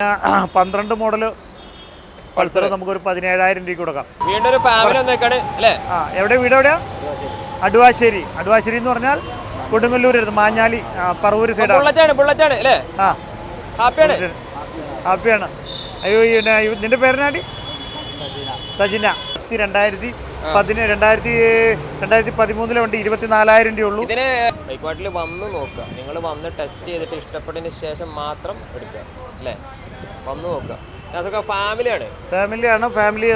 12 model Pulsar നമുക്കൊരു 17,000 രൂപയ്ക്ക് കൊടുക്കാം. വീണ്ടും ഒരു ഫാമിലി അല്ലേ? എവിടെ വീട് എവിടെയാ? അടുവാശ്ശേരി. അടുവാശ്ശേരി എന്ന് പറഞ്ഞാൽ കൊടുങ്ങല്ലൂർ, മാഞ്ഞാലി, പറവൂർ സൈഡാണ്. ബുള്ളറ്റാണ് അല്ലേ? ഹാപ്പിയാണ്. അയ്യോ, നിന്റെ പേരനാടി? സജിന. 2013 വണ്ടി 24,000 രൂപയുള്ളൂ. ഇതിന് ബൈക്ക് മാർട്ടിൽ വന്ന് നോക്കുക. നിങ്ങൾ വന്ന് ടെസ്റ്റ് ചെയ്തിട്ട് ഇഷ്ടപ്പെട്ടതിന് ശേഷം മാത്രം എടുക്കുക അല്ലേ? വന്ന് നോക്കുക. ഫാമിലിയാണ്. ഫാമിലി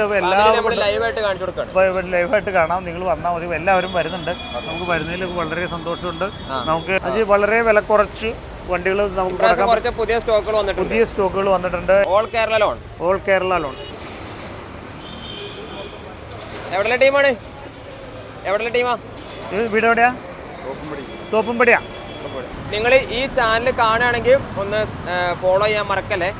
ലൈവായിട്ട് കാണിച്ചു കൊടുക്കാം. ലൈവായിട്ട് കാണാം. നിങ്ങൾ വന്നാൽ മതി. എല്ലാവരും വരുന്നുണ്ട്. നമുക്ക് വരുന്നതിൽ വളരെ സന്തോഷമുണ്ട്. നമുക്ക് അത് വളരെ വില കുറച്ച് വണ്ടികൾ നമുക്ക് പുതിയ സ്റ്റോക്കുകൾ വന്നിട്ടുണ്ട്. All Kerala loan. എവിടെയുള്ള ടീമാണ്? വീട് എവിടെയാ? തോപ്പുംപടിയാ. നിങ്ങൾ ഈ ചാനൽ കാണുകയാണെങ്കിൽ ഒന്ന് ഫോളോ ചെയ്യാൻ മറക്കല്ലേ.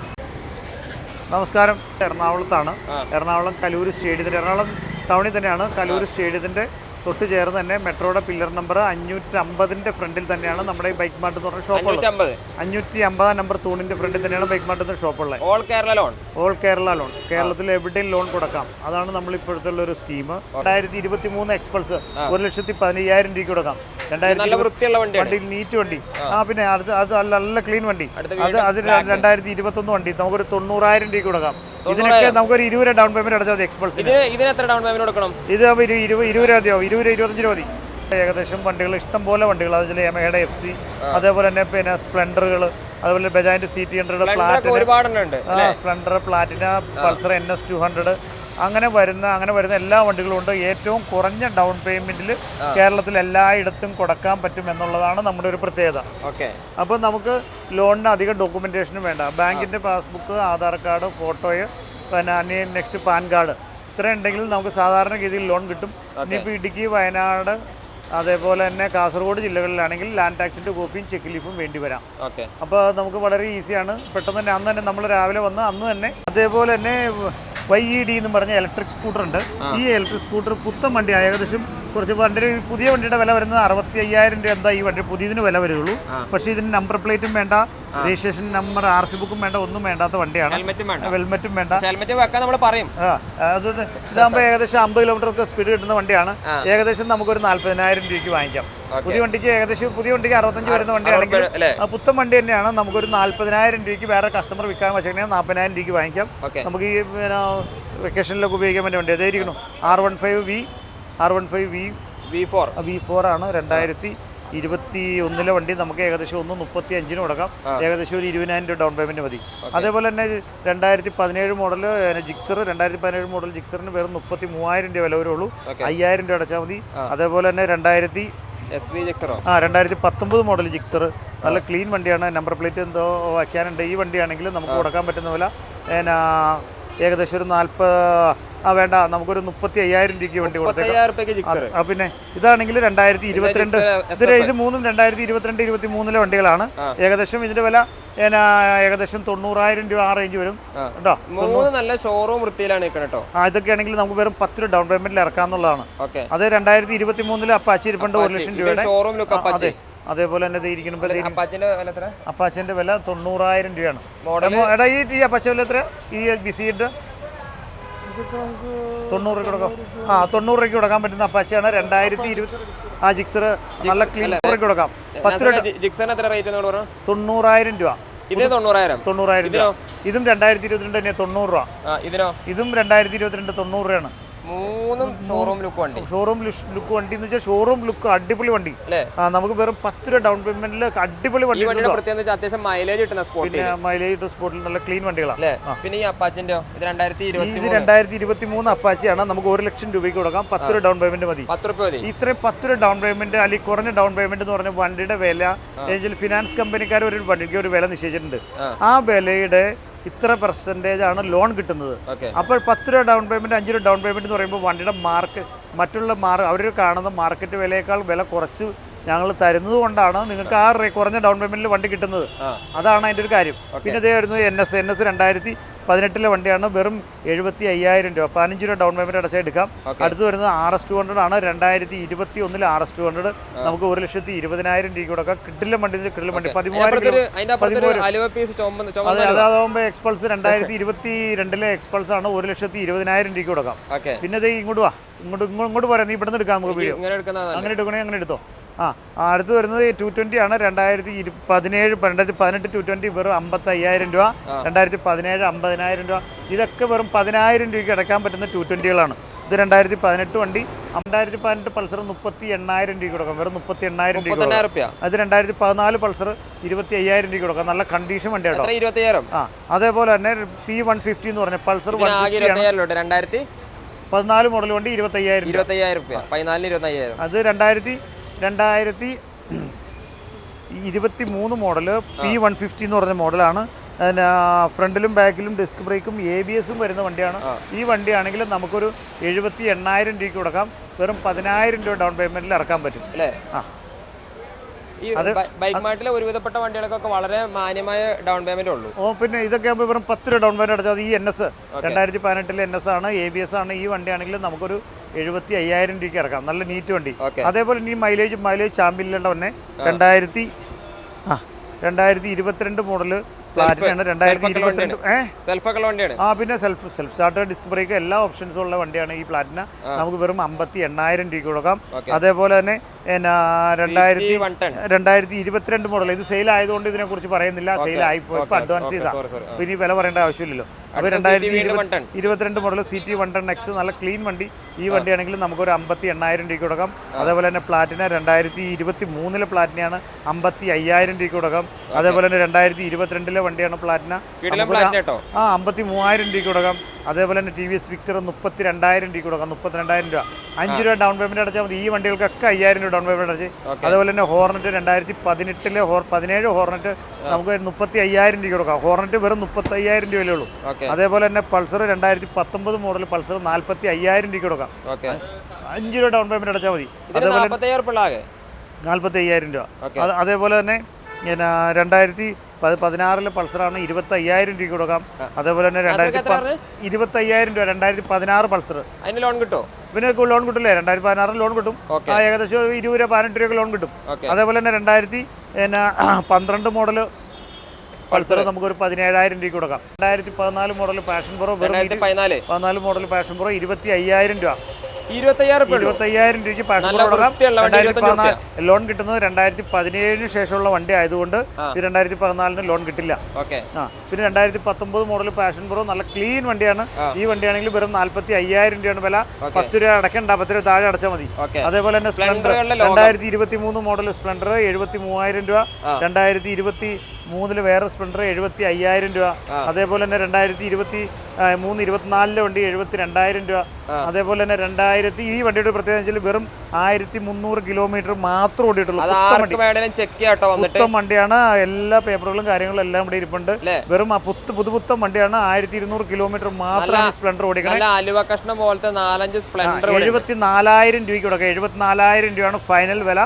നമസ്കാരം. എറണാകുളത്താണ്. എറണാകുളം കലൂർ സ്റ്റേഡിയത്തിൻ്റെ, എറണാകുളം ടൗണിൽ തന്നെയാണ്. കലൂർ സ്റ്റേഡിയത്തിൻ്റെ തൊട്ട് ചേർന്ന് തന്നെ മെട്രോയുടെ പില്ലർ നമ്പർ 550 ഫ്രണ്ടിൽ തന്നെയാണ് നമ്മുടെ ഈ ബൈക്ക് മാർട്ട് എന്ന് പറഞ്ഞ ഷോപ്പുള്ളത്. 550 നമ്പർ തൂണിന്റെ ഫ്രണ്ടിൽ തന്നെയാണ് ബൈക്ക് മാർട്ട് എന്ന ഷോപ്പുള്ളത്. All Kerala loan. കേരളത്തിൽ എവിടെയും ലോൺ കൊടുക്കാം. അതാണ് നമ്മൾ ഇപ്പോഴത്തെ ഒരു സ്കീം. 2023 എക്സ്പൾസ് 1,15,000 രൂപയ്ക്ക് കൊടുക്കാം. 2020 വണ്ടി, നീറ്റ് വണ്ടി. പിന്നെ അത് നല്ല ക്ലീൻ വണ്ടി. അത് 2021 വണ്ടി നമുക്കൊരു 90,000 രൂപയ്ക്ക് കൊടുക്കാം. ഇതിനൊക്കെ നമുക്കൊരു 20 ഡൗൺ പേയ്മെന്റ് അടച്ചാൽ മതി. എക്സ്പൾസ് ഇതിന് എത്ര ഡൗൺ പേയ്മെന്റ് കൊടുക്കണം? ഇത് 20-25 രൂപ മതി. ഏകദേശം വണ്ടികൾ ഇഷ്ടംപോലെ വണ്ടികൾ. അതിൽ യമഹയുടെ FC, അതേപോലെ തന്നെ പിന്നെ സ്പ്ലെൻഡറുകൾ, അതുപോലെ ബജാജിന്റെ CT100, Splendor, Platina, Pulsar NS 200 അങ്ങനെ വരുന്ന എല്ലാ വണ്ടികളും ഉണ്ട്. ഏറ്റവും കുറഞ്ഞ ഡൗൺ പേയ്മെന്റിൽ കേരളത്തിൽ എല്ലായിടത്തും കൊടുക്കാൻ പറ്റും എന്നുള്ളതാണ് നമ്മുടെ ഒരു പ്രത്യേകത. അപ്പോൾ നമുക്ക് ലോണിന് അധികം ഡോക്യുമെന്റേഷനും വേണ്ട. ബാങ്കിന്റെ പാസ്ബുക്ക്, ആധാർ കാർഡ്, ഫോട്ടോയ്, പിന്നെ നെക്സ്റ്റ് പാൻ കാർഡ്, ഇത്രയും ഉണ്ടെങ്കിൽ നമുക്ക് സാധാരണ രീതിയിൽ ലോൺ കിട്ടും. ഇനിയിപ്പോൾ ഇടുക്കി, വയനാട്, അതേപോലെ തന്നെ കാസർഗോഡ് ജില്ലകളിലാണെങ്കിൽ ലാൻഡ് ടാക്സിന്റെ കോപ്പിയും ചെക്ക് ലീഫും വേണ്ടി വരാം. അപ്പോൾ നമുക്ക് വളരെ ഈസിയാണ്. പെട്ടെന്ന് തന്നെ അന്ന് തന്നെ നമ്മൾ രാവിലെ വന്ന് അന്ന് തന്നെ. അതേപോലെ തന്നെ YED എന്ന് പറഞ്ഞ ഇലക്ട്രിക് സ്കൂട്ടർ ഉണ്ട്. ഈ ഇലക്ട്രിക് സ്കൂട്ടർ പുത്തൻ വണ്ടിയാണ്. ഏകദേശം കുറച്ച് പുതിയ വണ്ടിയുടെ വില വരുന്നത് 65,000 രൂപ. എന്താ ഈ വണ്ടി പുതിയതിന് വില വരുള്ളൂ. പക്ഷേ ഇതിന് നമ്പർ പ്ലേറ്റും വേണ്ട, രജിസ്ട്രേഷൻ നമ്പർ, RC ബുക്കും വേണ്ട, ഒന്നും വേണ്ടാത്ത വണ്ടിയാണ്. ഹെൽമെറ്റും വേണ്ട. ഇതാകുമ്പോൾ ഏകദേശം 50 കിലോമീറ്റർ സ്പീഡ് കിട്ടുന്ന വണ്ടിയാണ്. ഏകദേശം നമുക്കൊരു 40,000 രൂപയ്ക്ക് വാങ്ങിക്കാം. പുതിയ വണ്ടിക്ക് 65 വരുന്ന വണ്ടിയാണെങ്കിൽ പുത്തൻ വണ്ടി തന്നെയാണ്. നമുക്കൊരു 40,000 രൂപയ്ക്ക് വേറെ കസ്റ്റമർ വിൽക്കാൻ വെച്ചാൽ 40,000 രൂപയ്ക്ക് വാങ്ങിക്കാം. നമുക്ക് ഈ വെക്കേഷനിലൊക്കെ ഉപയോഗിക്കാൻ വേണ്ടി വണ്ടി അതായിരിക്കണം. R15 V4 ആണ്. 2021 വണ്ടി. നമുക്ക് ഏകദേശം 135 കൊടുക്കാം. ഏകദേശം ഒരു 20,000 രൂപ ഡൗൺ പേയ്മെന്റ് മതി. അതേപോലെ തന്നെ 2017 മോഡൽ ജിക്സർ. 2017 മോഡൽ ജിക്സറിന് വെറും 33,000 രൂപ വില വരുള്ളൂ. 5,000 രൂപ അടച്ചാൽ മതി. അതേപോലെ തന്നെ 2019 മോഡൽ ജിക്സർ നല്ല ക്ലീൻ വണ്ടിയാണ്. നമ്പർ പ്ലേറ്റ് എന്തോ വയ്ക്കാനുണ്ട്. ഈ വണ്ടിയാണെങ്കിൽ നമുക്ക് കൊടുക്കാൻ പറ്റുന്ന വില ഏകദേശം ഒരു 40 നമുക്കൊരു 35,000 രൂപയ്ക്ക് വണ്ടി കൊടുത്തേക്കാം. പിന്നെ ഇതാണെങ്കിൽ 2022 ഇത് മൂന്നും 2022-23 വണ്ടികളാണ്. ഏകദേശം ഇതിന്റെ വില ഏകദേശം 90,000 രൂപ ആ റേഞ്ച് വരും കേട്ടോ. നല്ല ഷോറൂം വൃത്തിയിലാണ് കേട്ടോ. ഇതൊക്കെയാണെങ്കിൽ നമുക്ക് വെറും 10 രൂപ ഡൗൺ പേയ്മെന്റിൽ ഇറക്കാന്നുള്ളതാണ്. അത് 2023 അപ്പാച്ചി ഇരിപ്പുണ്ട് 1,00,000 രൂപയുടെ. അതേപോലെ തന്നെ അപ്പാച്ചിന്റെ വില 90,000 രൂപയാണ്. എടാ ഈ അപ്പാച്ച വില എത്ര? ഈ BC-യുടെ 90 രൂപ കൊടുക്കാം. 90 രൂപയ്ക്ക് കൊടുക്കാൻ പറ്റുന്ന അപ്പാച്ചിയാണ് 2020. ജിക്സർ നല്ല ക്ലീൻ രൂപയ്ക്ക് കൊടുക്കാം. 10 രൂപ. 90,000 രൂപ. 90,000 രൂപ. ഇതും 2022 തന്നെ 90 രൂപ. ഇതും 2022 90 രൂപയാണ്. ഷോറൂം ലുക്ക് വണ്ടി എന്ന് വെച്ചാൽ ഷോറൂം ലുക്ക് അടിപൊളി വണ്ടി. നമുക്ക് വെറും 10 രൂപ ഡൗൺ പേയ്മെന്റിൽ അടിപൊളി വണ്ടി. അത്യാവശ്യം മൈലേജ് കിട്ടുന്ന സ്പോട്ടിൽ നല്ല ക്ലീൻ വണ്ടികളാണ്. പിന്നെ ഈ അപ്പാച്ചിന്റെ 2023 അപ്പാച്ചിയാണ്. നമുക്ക് 1,00,000 രൂപയ്ക്ക് കൊടുക്കാം. 10 രൂപ ഡൗൺ പേയ്മെന്റ് മതി. ഇത്രയും 10 രൂപ ഡൗൺ പേയ്മെന്റ് അല്ലെങ്കിൽ കുറഞ്ഞ ഡൗൺ പേയ്മെന്റ് എന്ന് പറഞ്ഞ വണ്ടിയുടെ വില ഫിനാൻസ് കമ്പനിക്കാർ ഒരു വണ്ടിക്ക് ഒരു വില നിശ്ചയിച്ചിട്ടുണ്ട്. ആ വിലയുടെ ഇത്ര % ലോൺ കിട്ടുന്നത്. അപ്പോൾ 10 രൂപ ഡൗൺ പേയ്മെന്റ്, 5 രൂപ ഡൗൺ പേയ്മെന്റ് എന്ന് പറയുമ്പോൾ വണ്ടിയുടെ അവർ കാണുന്ന മാർക്കറ്റ് വിലയേക്കാൾ വില കുറച്ച് ഞങ്ങൾ തരുന്നത് കൊണ്ടാണ് നിങ്ങൾക്ക് ആ കുറഞ്ഞ ഡൗൺ പേയ്മെന്റിൽ വണ്ടി കിട്ടുന്നത്. അതാണ് അതിൻ്റെ ഒരു കാര്യം. പിന്നെ ഇതേ വരുന്നത് NS 2022 18 വണ്ടിയാണ്, വെറും 75,000 രൂപ. 15 രൂപ ഡൗൺ പേയ്മെൻറ്റ് അടച്ചാൽ എടുക്കാം. അടുത്ത് വരുന്നത് RS200 ആണ്. 2021 RS200 നമുക്ക് 1,20,000 രൂപ കൊടുക്കാം. കിട്ടില്ല വണ്ടി, കിട്ടില്ല വണ്ടി. 13,000. അതാകുമ്പോൾ എക്സ്പൾസ് 2022 എക്സ്പൾസ് ആണ്, 1,20,000 രൂപ കൊടുക്കാം. പിന്നെ ഇത് ഇങ്ങോട്ട് വാ, ഇങ്ങോട്ട് പോരാ, നീ ഇവിടുന്ന് എടുക്കാം നമുക്ക് വീഡിയോ. അങ്ങനെ എടുക്കണേ അങ്ങനെ എടുത്തോ. അടുത്ത് വരുന്നത് 220 ആണ്. 2018 220 വെറും 55,000 രൂപ. 2017 50,000 രൂപ. ഇതൊക്കെ വെറും 10,000 രൂപയ്ക്ക് അടക്കാൻ പറ്റുന്ന 220കളാണ്. ഇത് 2018 വണ്ടി. 2018 പൾസർ 38,000 രൂപ കൊടുക്കാം, വെറും 38,000 രൂപ. അത് 2014 പൾസർ 25,000 രൂപ കൊടുക്കാം. നല്ല കണ്ടീഷൻ വണ്ടി കേട്ടോ. അതേപോലെ തന്നെ P150 എന്ന് പറഞ്ഞ പൾസർ 14 മോഡൽ വണ്ടി 25,000 രൂപ. അത് 2023 മോഡല് P150 എന്ന് പറഞ്ഞ മോഡലാണ്. ഫ്രണ്ടിലും ബാക്കിലും ഡിസ്ക് ബ്രേക്കും ABS-ഉം വരുന്ന വണ്ടിയാണ്. ഈ വണ്ടിയാണെങ്കിൽ നമുക്കൊരു 78,000 രൂപയ്ക്ക് കൊടുക്കാം. വെറും 10,000 രൂപ ഡൗൺ പേയ്മെന്റിൽ ഇറക്കാൻ പറ്റും അല്ലേ? ബൈക്ക് മാർട്ടിലെ ഒരുവിധപ്പെട്ട വണ്ടികൾക്കൊക്കെ വളരെ മാന്യമായ ഡൗൺ പേയ്മെന്റ് ഉള്ളൂ. പിന്നെ ഇതൊക്കെ ആകുമ്പോൾ വെറും 10 രൂപ ഡൗൺ പേയ്മെന്റ് അടച്ചാൽ ഈ NS 2018 NS ആണ്, ABS ആണ്. ഈ വണ്ടിയാണെങ്കിൽ നമുക്കൊരു 75,000 രൂപയ്ക്ക് ഇറക്കാം. നല്ല നീറ്റ് വണ്ടി. അതേപോലെ ഇനി മൈലേജ് ചാമ്പ്യനിലുള്ള തന്നെ 2022 മോഡല് പ്ലാറ്റിനാണ്. 2022 പിന്നെ സെൽഫ് സ്റ്റാർട്ടർ, ഡിസ്ക് ബ്രേക്ക് എല്ലാ ഓപ്ഷൻസും ഉള്ള വണ്ടിയാണ് ഈ പ്ലാറ്റിന. നമുക്ക് വെറും 58,000 രൂപയ്ക്ക് കൊടുക്കാം. അതേപോലെ തന്നെ 2022 മോഡൽ. ഇത് സെയിൽ ആയതുകൊണ്ട് ഇതിനെ കുറിച്ച് പറയുന്നില്ല, സെയിൽ ആയിപ്പോ ഇപ്പൊ അഡ്വാൻസ് ചെയ്താ, ഇനി വില പറയേണ്ട ആവശ്യമില്ലല്ലോ. അപ്പോൾ 2022 മോഡൽ CT 110X നല്ല ക്ലീൻ വണ്ടി. ഈ വണ്ടിയാണെങ്കിൽ നമുക്കൊരു 58,000 രൂപയ്ക്ക് കൊടുക്കാം. അതേപോലെ തന്നെ പ്ലാറ്റിന 2023 പ്ലാറ്റിനയാണ്, 55,000 രൂപയ്ക്ക് കൊടുക്കാം. അതേപോലെ തന്നെ 2022 വണ്ടിയാണ് പ്ലാറ്റിന, 53,000 രൂപയ്ക്ക് കൊടുക്കാം. അതേപോലെ തന്നെ TVS വിക്ടർ 32,000 രൂപയ്ക്ക് കൊടുക്കാം. 32,000 രൂപ. 5 രൂപ ഡൗൺ പേയ്മെന്റ് അടച്ചാൽ മതി. ഈ വണ്ടികൾക്കൊക്കെ 5,000 രൂപ ഡൗൺ പേയ്മെന്റ് അടച്ച്. അതേപോലെ തന്നെ ഹോർണറ്റ് 2017 ഹോർണറ്റ് നമുക്ക് 35,000 രൂപ കൊടുക്കാം. ഹോർണറ്റ് വെറും 35,000 രൂപയേ ഉള്ളൂ. അതേപോലെ തന്നെ പൾസർ 2019 മോഡൽ പൾസർ 45,000 രൂപ കൊടുക്കാം. 5 രൂപ ഡൗൺ പേയ്മെന്റ് അടച്ചാൽ മതി. അതേപോലെ 45,000 രൂപ. അതേപോലെ തന്നെ 2016 പൾസറാണ്, 25,000 രൂപ കൊടുക്കാം. അതേപോലെ തന്നെ 25,000 രൂപ 2016 പൾസർ. അതിന് ലോൺ കിട്ടുമോ? പിന്നെ ലോൺ കിട്ടില്ലേ? 2016 ലോൺ കിട്ടും. ഏകദേശം 20 രൂപ 18 രൂപ ലോൺ കിട്ടും. അതേപോലെ തന്നെ 2012 മോഡൽ പൾസർ നമുക്കൊരു 17,000 രൂപ കൊടുക്കാം. 2014 model passion pro 14 model passion pro 25,000 രൂപ. 25,000 രൂപയ്ക്ക് പാഷൻ പ്രോ കൊടുക്കാം. ലോൺ കിട്ടുന്നത് 2017 ശേഷമുള്ള വണ്ടി ആയതുകൊണ്ട് ഇത് 2014 ലോൺ കിട്ടില്ല. പിന്നെ 2019 മോഡൽ പാഷൻ പ്രോ നല്ല ക്ലീൻ വണ്ടിയാണ്. ഈ വണ്ടിയാണെങ്കിൽ വെറും 45,000 രൂപയാണ് വില. 10 രൂപ അടക്കണ്ട, 10 രൂപ താഴെ അടച്ചാൽ മതി. അതേപോലെ തന്നെ സ്പ്ലെൻഡർ 2023 മോഡൽ സ്പ്ലെൻഡർ 73,000 രൂപ. 2023 വേറെ സ്പ്ലെൻഡർ 75,000 രൂപ. അതേപോലെ തന്നെ 2023-24 വണ്ടി 72,000 രൂപ. അതേപോലെ തന്നെ ഈ വണ്ടിയുടെ പ്രത്യേകത വെറും 1,300 കിലോമീറ്റർ മാത്രം ഓടിയിട്ടുള്ളൂ. പുത്തൻ വണ്ടിയാണ്. എല്ലാ പേപ്പറുകളും കാര്യങ്ങളും എല്ലാം ഇവിടെ ഇരിപ്പുണ്ട്. വെറും പുതുപുത്തൻ വണ്ടിയാണ്. 1,200 കിലോമീറ്റർ മാത്രമാണ് സ്പ്ലെൻഡർ ഓടിക്കുന്നത്. 74,000 രൂപയ്ക്ക് കൊടുക്കുക. 74,000 രൂപയാണ് ഫൈനൽ വില.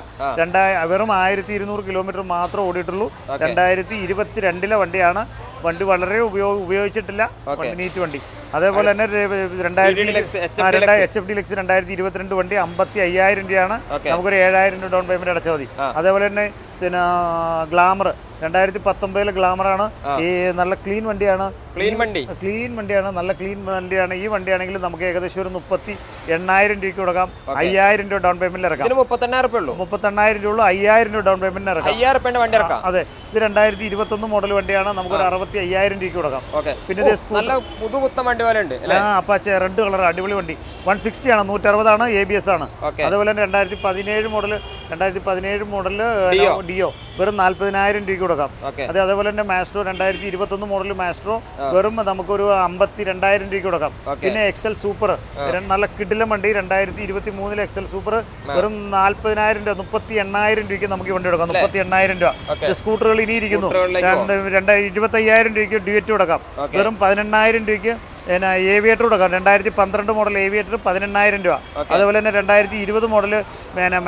വെറും 1,200 കിലോമീറ്റർ മാത്രം ഓടിയിട്ടുള്ളൂ. 2022 വണ്ടിയാണ്. വണ്ടി വളരെ ഉപയോഗിച്ചിട്ടില്ല, നീറ്റ് വണ്ടി. അതേപോലെ തന്നെ HF Deluxe 2022 വണ്ടി 55,000 രൂപയാണ്. നമുക്കൊരു 7,000 രൂപ ഡൗൺ പേയ്മെന്റ് അടച്ചാൽ മതി. അതേപോലെ തന്നെ ഗ്ലാമർ 2019 ഗ്ലാമറാണ്. ഈ നല്ല ക്ലീൻ വണ്ടിയാണ്. നല്ല ക്ലീൻ വണ്ടിയാണ്. ഈ വണ്ടിയാണെങ്കിൽ നമുക്ക് ഏകദേശം ഒരു 38,000 രൂപയ്ക്ക് കൊടുക്കാം. 5,000 രൂപ ഡൗൺ പേയ്മെന്റിൽ ഇറക്കാം. 38,000 രൂപ ഉള്ളൂ. 5,000 രൂപ ഡൗൺ പേയ്മെന്റിന് ഇറക്കാം. അതെ, ഇത് 2021 മോഡൽ വണ്ടിയാണ്. നമുക്കൊരു 65,000 രൂപയ്ക്ക് കൊടുക്കാം. പിന്നെ അപ്പാച്ചെ റെഡ് കളർ അടിപൊളി വണ്ടി. 160 ആണ്, 160 ആണ്, ABS ആണ്. അതേപോലെ തന്നെ 2017 മോഡൽ ഡിയോ വെറും 40,000 രൂപയ്ക്ക് കൊടുക്കാം. അതേപോലെ തന്നെ മാസ്ട്രോ 2021 മോഡൽ മാസ്ട്രോ വെറും നമുക്കൊരു 52,000 രൂപയ്ക്ക് കൊടുക്കാം. പിന്നെ എക്സൽ സൂപ്പർ നല്ല കിടിലം വണ്ടി 2023 എക്സൽ സൂപ്പർ വെറും 40,000 രൂപ 38,000 രൂപയ്ക്ക് നമുക്ക് വണ്ടി കൊടുക്കാം. 38,000 രൂപ. സ്കൂട്ടറുകൾ ഇനി ഇരിക്കുന്നു. 25,000 രൂപയ്ക്ക് ഡ്യുവറ്റ് കൊടുക്കാം. വെറും 18,000 രൂപയ്ക്ക് ഏവിയേറ്റർ കൊടുക്കാം. 2012 മോഡൽ ഏവിയേറ്റർ 18,000 രൂപ. അതുപോലെ തന്നെ 2020 മോഡൽ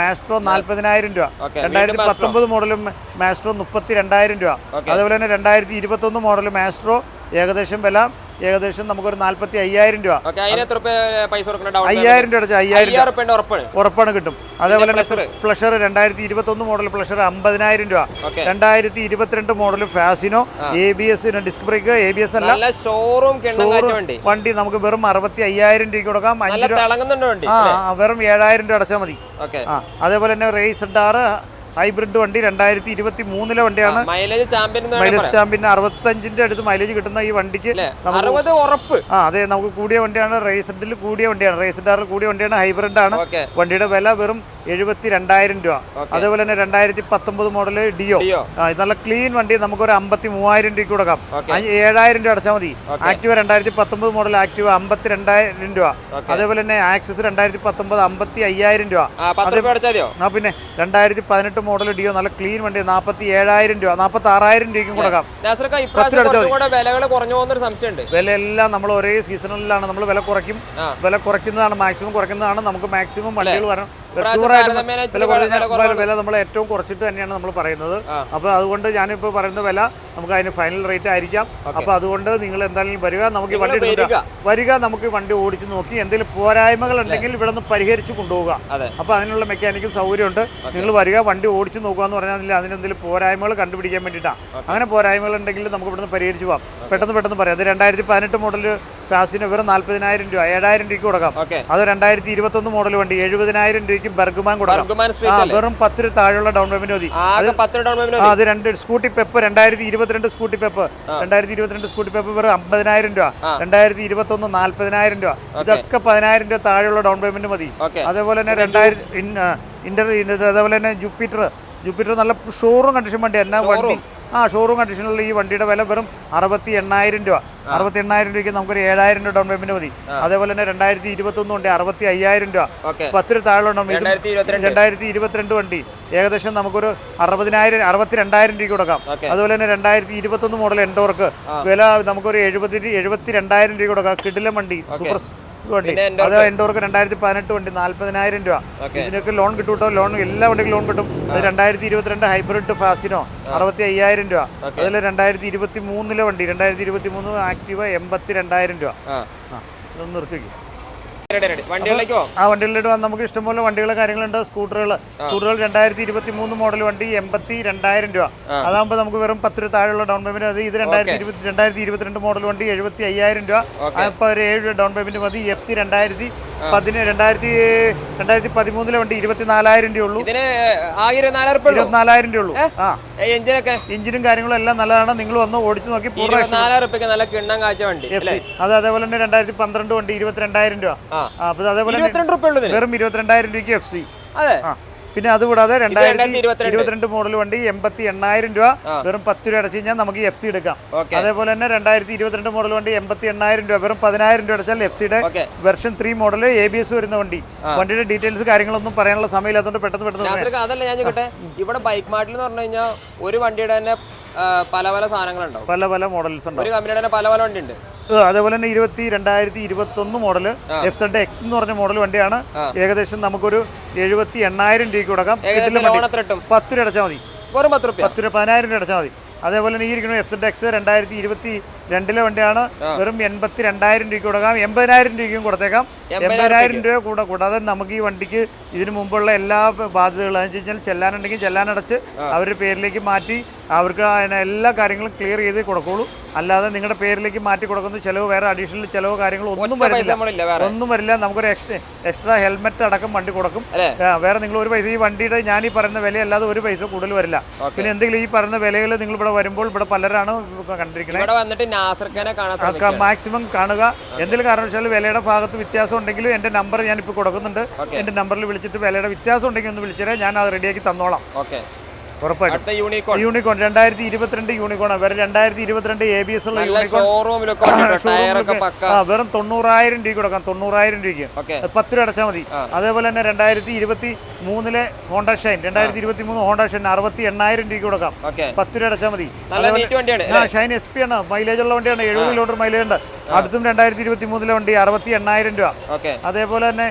മാസ്ട്രോ 40,000 രൂപ. 2019 മോഡൽ മാസ്ട്രോ 32,000 രൂപ. അതുപോലെ തന്നെ 2021 മോഡൽ മാസ്ട്രോ ഏകദേശം വില ഏകദേശം നമുക്കൊരു 45,000 രൂപ. ഓക്കെ, അതിന് എത്ര പൈസ കൊടുക്കണം? 5,000 രൂപ അടച്ചാൽ 5,000 രൂപ ഉറപ്പാണ് കിട്ടും. അതേപോലെ തന്നെ പ്ലഷർ 2021 മോഡൽ പ്ലഷർ 50,000 രൂപ. 2022 model Fascino ABS disc brake ABS അല്ല ഷോറൂം വണ്ടി നമുക്ക് വെറും 65,000 രൂപ കൊടുക്കാം. വെറും 7,000 രൂപ അടച്ചാൽ മതി. അതേപോലെ തന്നെ റേസ് ഡാർ ഹൈബ്രിഡ് വണ്ടി 2023 വണ്ടിയാണ്. മൈലേജ് ചാമ്പ്യൻ 65 അടുത്ത് മൈലേജ് കിട്ടുന്ന ഈ വണ്ടിക്ക് അതെ നമുക്ക് കൂടിയ വണ്ടിയാണ്. റേസിഡിൽ കൂടിയ വണ്ടിയാണ്. റേസ് ഡാറിൽ കൂടിയ വണ്ടിയാണ്. ഹൈബ്രിഡ് ആണ്. വണ്ടിയുടെ വില വെറും 72,000 രൂപ. അതേപോലെ തന്നെ 2019 മോഡൽ ഡിയോ നല്ല ക്ലീൻ വണ്ടി നമുക്കൊരു 53,000 രൂപയ്ക്ക് കൊടുക്കാം. 7,000 രൂപ അടച്ചാൽ മതി. ആക്ടിവ 2019 മോഡൽ ആക്ടിവ 52,000 രൂപ. അതേപോലെ തന്നെ ആക്സസ് 2019 55,000 രൂപ. പിന്നെ 2018 മോഡൽ ഡിയോ നല്ല ക്ലീൻ വണ്ടി 47,000 രൂപ 46,000 രൂപയ്ക്കും കൊടുക്കാം. വിലയെല്ലാം നമ്മൾ ഒരേ സീസണിലാണ് നമ്മൾ വില കുറയ്ക്കും. വില കുറയ്ക്കുന്നതാണ് മാക്സിമം കുറയ്ക്കുന്നതാണ്. നമുക്ക് മാക്സിമം വണ്ടികൾ വരണം. വില നമ്മൾ ഏറ്റവും കുറച്ചിട്ട് തന്നെയാണ് നമ്മൾ പറയുന്നത്. അപ്പൊ അതുകൊണ്ട് ഞാനിപ്പോ പറയുന്ന വില നമുക്ക് അതിന് ഫൈനൽ റേറ്റ് ആയിരിക്കാം. അപ്പൊ അതുകൊണ്ട് നിങ്ങൾ എന്തായാലും വരിക, നമുക്ക് വരിക, നമുക്ക് വണ്ടി ഓടിച്ച് നോക്കി എന്തെങ്കിലും പോരായ്മകൾ ഉണ്ടെങ്കിൽ ഇവിടെ നിന്ന് പരിഹരിച്ചു കൊണ്ടുപോകുക. അപ്പൊ അതിനുള്ള മെക്കാനിക്കും സൗകര്യമുണ്ട്. നിങ്ങൾ വരിക, വണ്ടി ഓടിച്ച് നോക്കുക എന്ന് പറഞ്ഞാൽ അതിനെന്തെങ്കിലും പോരായ്മകൾ കണ്ടുപിടിക്കാൻ വേണ്ടിയിട്ടാണ്. അങ്ങനെ പോരായ്മകൾ ഉണ്ടെങ്കിൽ നമുക്ക് ഇവിടുന്ന് പരിഹരിച്ചു പോകാം. പെട്ടെന്ന് പറയാം. അത് 2018 മോഡൽ ഫാസിന് വെറും 40,000 രൂപ 7,000 രൂപയ്ക്ക് കൊടുക്കാം. അത് 2021 മോഡൽ വണ്ടി 70,000 രൂപയ്ക്ക് ബർഗ്മാൻ കൊടുക്കാം. വെറും 10 രൂപ താഴെയുള്ള ഡൗൺ പേയ്മെന്റ് മതി. അത് 2 scooty Pep 2022 scooty Pep 2022 scooty Pep വെറും 50,000 രൂപ. 2021 40,000 രൂപ. ഇതൊക്കെ 10,000 രൂപ താഴെയുള്ള ഡൗൺ പേയ്മെന്റ് മതി. അതേപോലെ തന്നെ അതേപോലെ തന്നെ ജൂപ്പിറ്റർ നല്ല ഷോറൂം കണ്ടീഷൻ വണ്ടി എന്നാ വണ്ടി. ഷോറൂം കണ്ടീഷനുള്ള ഈ വണ്ടിയുടെ വില വെറും 68,000 രൂപ. 68,000 രൂപയ്ക്ക് നമുക്കൊരു 7,000 രൂപ ഡൗൺ പേയ്മെന്റ് മതി. അതേപോലെ തന്നെ 2021 വണ്ടി 65,000 രൂപ 10 രൂപ താഴെ. 2022 വണ്ടി ഏകദേശം നമുക്കൊരു 62,000 രൂപയ്ക്ക് കൊടുക്കാം. അതുപോലെ തന്നെ 2021 മോഡൽ എൻഡോർക്ക് വില നമുക്കൊരു 72,000 രൂപയ്ക്ക് കൊടുക്കാം. കിടിലം വണ്ടി, സൂപ്പർ വണ്ടി. അത് എൻഡോർക്ക് 2018 വണ്ടി 40,000 രൂപ. ഇതിനൊക്കെ ലോൺ കിട്ടും കേട്ടോ. ലോൺ എല്ലാ വണ്ടിക്കും ലോൺ കിട്ടും. അത് 2022 ഹൈബ്രിഡ് ഫാസിനോ 65,000 രൂപ. അതിൽ 2023 വണ്ടി 2023 ആക്റ്റീവ 82,000 രൂപ. ഇതൊന്ന് നിർത്തി വയ്ക്കും. വണ്ടികളിലേക്ക് വന്ന് നമുക്ക് ഇഷ്ടംപോലെ വണ്ടികളെ കാര്യങ്ങളുണ്ട്. സ്കൂട്ടറുകൾ 2023 മോഡൽ വണ്ടി 82,000 രൂപ. അതാകുമ്പോൾ നമുക്ക് വെറും 10 രൂപ താഴെയുള്ള ഡൗൺ പേയ്മെന്റ് മതി. ഇത് 2022 മോഡൽ വണ്ടി 75,000 രൂപ. അപ്പോൾ ഒരു 7 രൂപ ഡൗൺ പേയ്മെന്റ് മതി. FC 2013 വണ്ടി 24,000 രൂപ ഉള്ളൂ. 24,000 രൂപ ഉള്ളൂ. എഞ്ചിനും കാര്യങ്ങളും എല്ലാം നല്ലതാണ്. നിങ്ങൾ വന്ന് ഓടിച്ചു നോക്കി. അത് അതേപോലെ തന്നെ 2012 വണ്ടി 22,000 രൂപ. അതേപോലെ വെറും 22,000 രൂപയ്ക്ക് FC. പിന്നെ അതുകൂടാതെ 2022 മോഡൽ വണ്ടി 88,000 രൂപ. വെറും 10 രൂപ അടച്ചു കഴിഞ്ഞാൽ നമുക്ക് FC എടുക്കാം. അതേപോലെ തന്നെ 2022 മോഡൽ വണ്ടി 88,000 രൂപ. വെറും 10,000 രൂപ അടച്ചാൽ FCയുടെ വെർഷൻ 3 മോഡൽ ABS വരുന്ന വണ്ടി. വണ്ടിയുടെ ഡീറ്റെയിൽസ് കാര്യങ്ങളൊന്നും പറയാനുള്ള സമയമില്ലാത്തതുകൊണ്ട് പെട്ടെന്ന് അതല്ല ഞാൻ ചോദിക്കട്ടെ, ഇവിടെ ബൈക്ക് മാർട്ടിൽ എന്ന് പറഞ്ഞു കഴിഞ്ഞാൽ ഒരു വണ്ടിയുടെ തന്നെ പല സാധനങ്ങളുണ്ടാവും. പല മോഡൽസ് ഉണ്ട്. ഒരു കമ്പനിയുടെ തന്നെ പല വണ്ടി ഉണ്ട്. അതേപോലെ തന്നെ 2021 മോഡൽ FZX എന്ന് പറഞ്ഞ മോഡൽ വണ്ടിയാണ്. ഏകദേശം നമുക്കൊരു 78,000 രൂപയ്ക്ക് കൊടുക്കാം. 10 രൂപ അടച്ചാൽ മതി. 10 രൂപ 10,000 രൂപ അടച്ചാൽ മതി. അതേപോലെ തന്നെ ഈ ഇരിക്കുന്ന FZX 2022 വണ്ടിയാണ്. വെറും 82,000 രൂപയ്ക്ക് കൊടുക്കാം. 80,000 രൂപയ്ക്കും കൊടുത്തേക്കാം. 80,000 രൂപ കൂടാതെ നമുക്ക് ഈ വണ്ടിക്ക് ഇതിനു മുമ്പുള്ള എല്ലാ ബാധ്യതകളും എന്ന് വെച്ച് കഴിഞ്ഞാൽ ചെല്ലാനുണ്ടെങ്കിൽ ചെല്ലാനടച്ച് അവരുടെ പേരിലേക്ക് മാറ്റി അവർക്ക് എല്ലാ കാര്യങ്ങളും ക്ലിയർ ചെയ്ത് കൊടുക്കുള്ളൂ. അല്ലാതെ നിങ്ങളുടെ പേരിലേക്ക് മാറ്റി കൊടുക്കുന്ന ചിലവ് വേറെ അഡീഷണൽ ചിലവോ കാര്യങ്ങളോ ഒന്നും വരില്ല. നമുക്കൊരു എക്സ്ട്രാ ഹെൽമെറ്റ് അടക്കം വണ്ടി കൊടുക്കും. വേറെ നിങ്ങൾ ഒരു പൈസ ഈ വണ്ടിയുടെ ഞാൻ ഈ പറയുന്ന വില അല്ലാതെ ഒരു പൈസ കൂടുതൽ വരില്ല. പിന്നെ എന്തെങ്കിലും ഈ പറയുന്ന വിലകൾ നിങ്ങൾ ഇവിടെ വരുമ്പോൾ ഇവിടെ പലരാണ് കണ്ടിരിക്കുന്നത്. മാക്സിമം കാണുക. എന്തെങ്കിലും കാരണവശാൽ വിലയുടെ ഭാഗത്ത് വ്യത്യാസം ഉണ്ടെങ്കിലും എന്റെ നമ്പർ ഞാൻ ഇപ്പോൾ കൊടുക്കുന്നുണ്ട്. എന്റെ നമ്പറിൽ വിളിച്ചിട്ട് വിലയുടെ വ്യത്യാസം ഉണ്ടെങ്കിൽ ഒന്ന് വിളിച്ചാൽ ഞാൻ അത് റെഡിയാക്കി തന്നോളാം. ഉറപ്പായിട്ടും. യൂണിക്കോൺ 2022 യൂണിക്കോൺ വേറെ 2022 ABS ഉള്ള യൂണിക്കോൺ വെറും 90,000 രൂപ കൊടുക്കാം. 90,000 രൂപയ്ക്ക് 10 രൂപ അടച്ചാൽ മതി. അതേപോലെ തന്നെ 2023 ഹോണ്ട ഷൈൻ 2023 ഹോണ്ട ഷൈൻ 68,000 രൂപയ്ക്ക് കൊടുക്കാം. 10 രൂപ അടച്ചാൽ മതി. ഷൈൻ SP ആണ്. മൈലേജ് ഉള്ള വണ്ടിയാണ്. 70 കിലോമീറ്റർ മൈലേജ് ഉണ്ട്. അടുത്തും 2023 വണ്ടി 68,000 രൂപ. അതേപോലെ തന്നെ